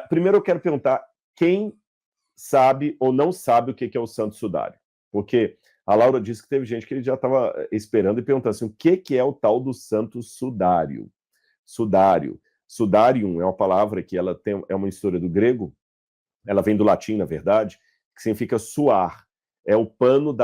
Primeiro eu quero perguntar quem sabe ou não sabe o que é o Santo Sudário. Porque a Laura disse que teve gente que ele já estava esperando e perguntando assim, o que é o tal do Santo Sudário? Sudário. Sudarium é uma palavra que ela é uma história do grego, ela vem do latim, na verdade, que significa suar. É o pano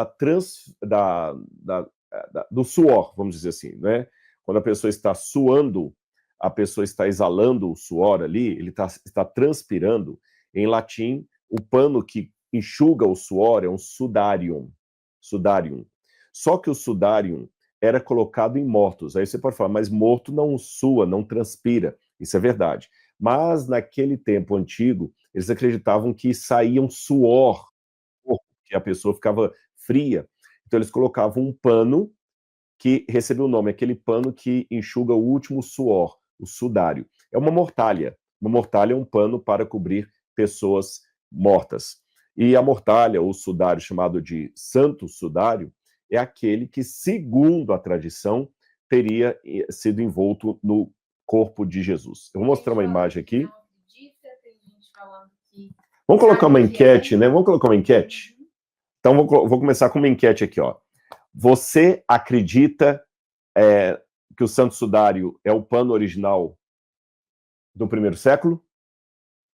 do suor, vamos dizer assim, né? Quando a pessoa está suando, a pessoa está exalando o suor ali, ele está transpirando. Em latim, o pano que enxuga o suor é um sudarium. Sudarium. Só que o sudarium era colocado em mortos. Aí você pode falar, mas morto não sua, não transpira. Isso é verdade. Mas naquele tempo antigo, eles acreditavam que saía um suor, que a pessoa ficava fria. Então eles colocavam um pano que recebeu o nome, aquele pano que enxuga o último suor, o sudário. É uma mortalha. Uma mortalha é um pano para cobrir pessoas mortas. E a mortalha, ou sudário, chamado de santo sudário, é aquele que, segundo a tradição, teria sido envolto no corpo de Jesus. Eu vou mostrar uma imagem aqui. Vamos colocar uma enquete, né? Vamos colocar uma enquete? Então, vou começar com uma enquete aqui, ó. Você acredita que o Santo Sudário é o pano original do primeiro século?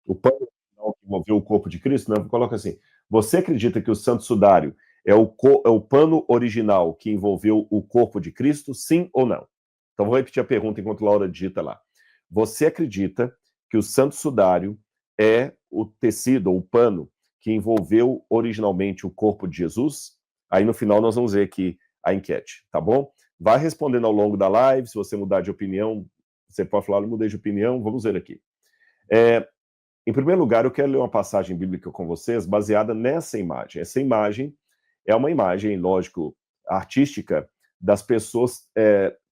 O pano original que envolveu o corpo de Cristo? Não, coloca assim. Você acredita que o Santo Sudário é o pano original que envolveu o corpo de Cristo? Sim ou não? Então, vou repetir a pergunta enquanto Laura digita lá. Você acredita que o Santo Sudário é o tecido, ou o pano, que envolveu originalmente o corpo de Jesus? Aí, no final, nós vamos ver aqui a enquete, tá bom? Vai respondendo ao longo da live. Se você mudar de opinião, você pode falar, eu mudei de opinião. Vamos ver aqui. Em primeiro lugar, eu quero ler uma passagem bíblica com vocês baseada nessa imagem. Essa imagem é uma imagem, lógico, artística, das pessoas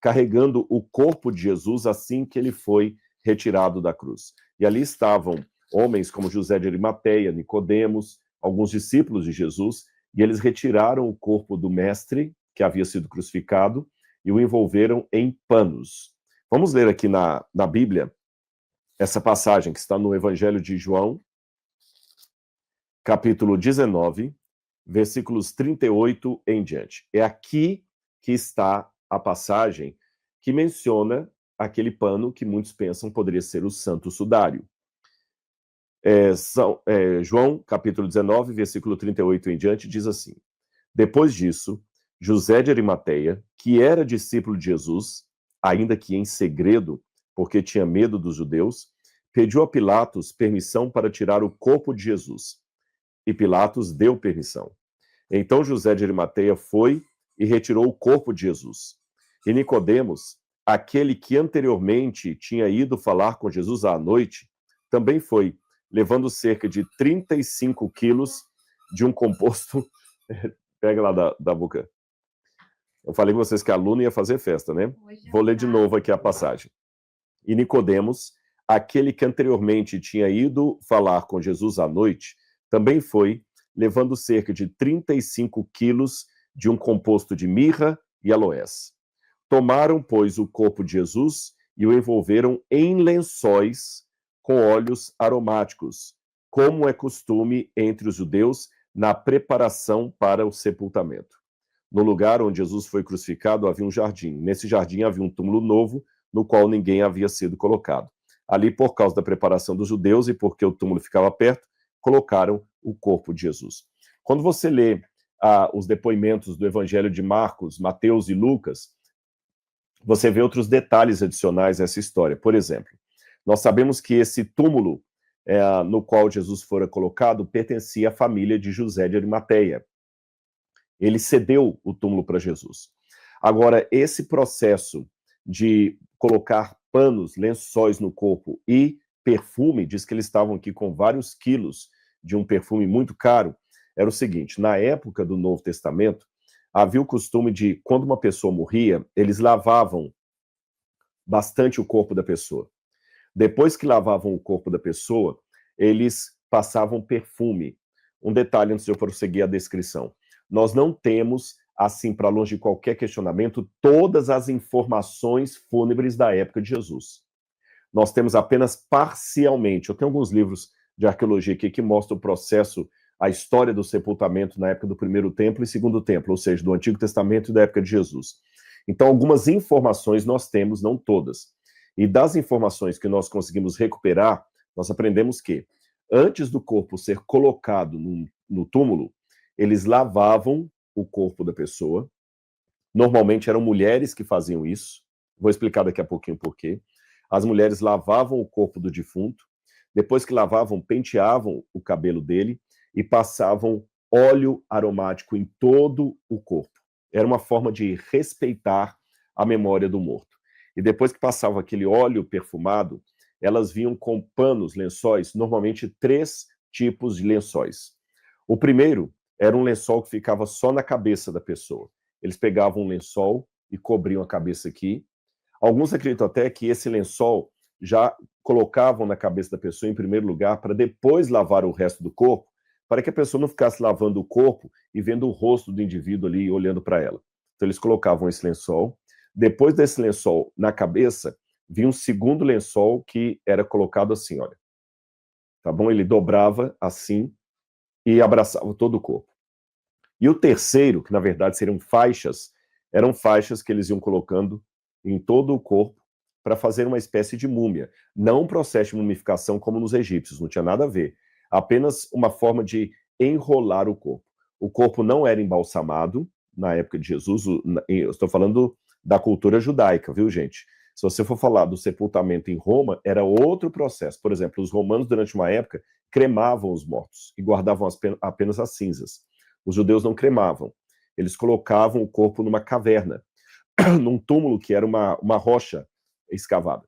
carregando o corpo de Jesus assim que ele foi retirado da cruz. E ali estavam homens como José de Arimateia, Nicodemos, alguns discípulos de Jesus, e eles retiraram o corpo do mestre, que havia sido crucificado, e o envolveram em panos. Vamos ler aqui na Bíblia essa passagem que está no Evangelho de João, capítulo 19, versículos 38 em diante. É aqui que está a passagem que menciona aquele pano que muitos pensam poderia ser o Santo Sudário. João, capítulo 19, versículo 38 em diante, diz assim: Depois disso, José de Arimateia, que era discípulo de Jesus, ainda que em segredo, porque tinha medo dos judeus, pediu a Pilatos permissão para tirar o corpo de Jesus. E Pilatos deu permissão. Então José de Arimateia foi e retirou o corpo de Jesus. E Nicodemos, aquele que anteriormente tinha ido falar com Jesus à noite, também foi, levando cerca de 35 quilos de um composto... Pega lá da boca. Eu falei com vocês que a aluna ia fazer festa, né? Vou ler de novo aqui a passagem. E Nicodemos, aquele que anteriormente tinha ido falar com Jesus à noite, também foi, levando cerca de 35 quilos de um composto de mirra e aloés. Tomaram, pois, o corpo de Jesus e o envolveram em lençóis com óleos aromáticos, como é costume entre os judeus na preparação para o sepultamento. No lugar onde Jesus foi crucificado havia um jardim. Nesse jardim havia um túmulo novo, no qual ninguém havia sido colocado. Ali, por causa da preparação dos judeus e porque o túmulo ficava perto, colocaram o corpo de Jesus. Quando você lê os depoimentos do Evangelho de Marcos, Mateus e Lucas, você vê outros detalhes adicionais a essa história. Por exemplo, nós sabemos que esse túmulo no qual Jesus fora colocado pertencia à família de José de Arimateia. Ele cedeu o túmulo para Jesus. Agora, esse processo de colocar panos, lençóis no corpo e perfume, diz que eles estavam aqui com vários quilos de um perfume muito caro, era o seguinte: na época do Novo Testamento, havia o costume de, quando uma pessoa morria, eles lavavam bastante o corpo da pessoa. Depois que lavavam o corpo da pessoa, eles passavam perfume. Um detalhe antes de eu prosseguir a descrição. Nós não temos, assim, para longe de qualquer questionamento, todas as informações fúnebres da época de Jesus. nós temos apenas parcialmente. Eu tenho alguns livros de arqueologia aqui que mostram o processo, a história do sepultamento na época do primeiro templo e segundo templo, ou seja, do Antigo Testamento e da época de Jesus. Então, algumas informações nós temos, não todas. E das informações que nós conseguimos recuperar, nós aprendemos que, antes do corpo ser colocado no túmulo, eles lavavam o corpo da pessoa. Normalmente eram mulheres que faziam isso. Vou explicar daqui a pouquinho por quê. As mulheres lavavam o corpo do defunto. Depois que lavavam, penteavam o cabelo dele e passavam óleo aromático em todo o corpo. Era uma forma de respeitar a memória do morto. E depois que passava aquele óleo perfumado, elas vinham com panos, lençóis, normalmente 3 tipos de lençóis. O primeiro era um lençol que ficava só na cabeça da pessoa. Eles pegavam um lençol e cobriam a cabeça aqui. Alguns acreditam até que esse lençol já colocavam na cabeça da pessoa em primeiro lugar para depois lavar o resto do corpo, para que a pessoa não ficasse lavando o corpo e vendo o rosto do indivíduo ali olhando para ela. Então eles colocavam esse lençol. Depois desse lençol na cabeça, vinha um segundo lençol que era colocado assim, olha. Tá bom? Ele dobrava assim e abraçava todo o corpo. E o terceiro, que na verdade eram faixas que eles iam colocando em todo o corpo para fazer uma espécie de múmia. Não um processo de mumificação como nos egípcios, não tinha nada a ver. Apenas uma forma de enrolar o corpo. O corpo não era embalsamado na época de Jesus, eu estou falando da cultura judaica, viu, gente? Se você for falar do sepultamento em Roma, era outro processo. Por exemplo, os romanos, durante uma época, cremavam os mortos e guardavam apenas as cinzas. Os judeus não cremavam. Eles colocavam o corpo numa caverna, num túmulo que era uma rocha escavada.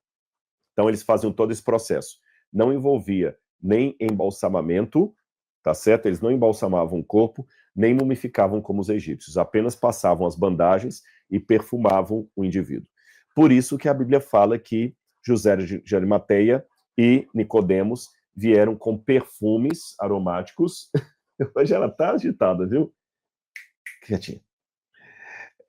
Então, eles faziam todo esse processo. Não envolvia nem embalsamamento, tá certo? Eles não embalsamavam o corpo, nem mumificavam como os egípcios. Apenas passavam as bandagens e perfumavam o indivíduo. Por isso que a Bíblia fala que José de Arimateia e Nicodemos vieram com perfumes aromáticos. Hoje ela tá agitada, viu? Quietinha.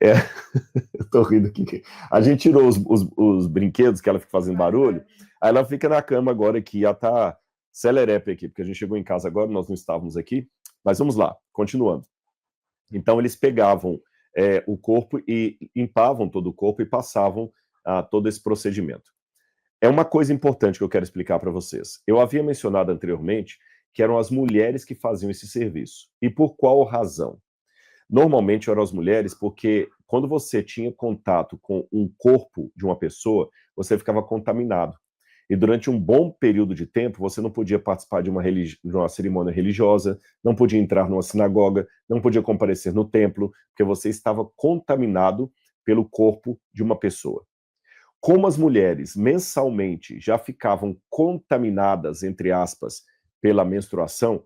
Eu tô rindo aqui. A gente tirou os brinquedos que ela fica fazendo barulho, aí ela fica na cama agora aqui, ela tá celerepe aqui, porque a gente chegou em casa agora, nós não estávamos aqui, mas vamos lá, continuando. Então eles pegavam o corpo e limpavam todo o corpo e passavam todo esse procedimento. É uma coisa importante que eu quero explicar para vocês. Eu havia mencionado anteriormente que eram as mulheres que faziam esse serviço. E por qual razão? Normalmente eram as mulheres porque quando você tinha contato com um corpo de uma pessoa, você ficava contaminado. E durante um bom período de tempo, você não podia participar de uma cerimônia religiosa, não podia entrar numa sinagoga, não podia comparecer no templo, porque você estava contaminado pelo corpo de uma pessoa. Como as mulheres mensalmente já ficavam contaminadas, entre aspas, pela menstruação,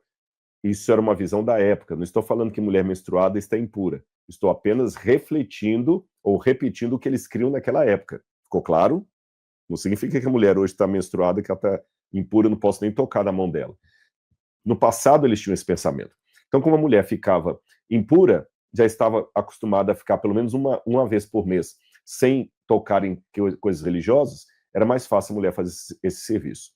isso era uma visão da época. Não estou falando que mulher menstruada está impura. Estou apenas refletindo ou repetindo o que eles criam naquela época. Ficou claro? Não significa que a mulher hoje está menstruada, que ela está impura, eu não posso nem tocar na mão dela. No passado, eles tinham esse pensamento. Então, como a mulher ficava impura, já estava acostumada a ficar pelo menos uma vez por mês sem tocar em coisas religiosas, era mais fácil a mulher fazer esse serviço.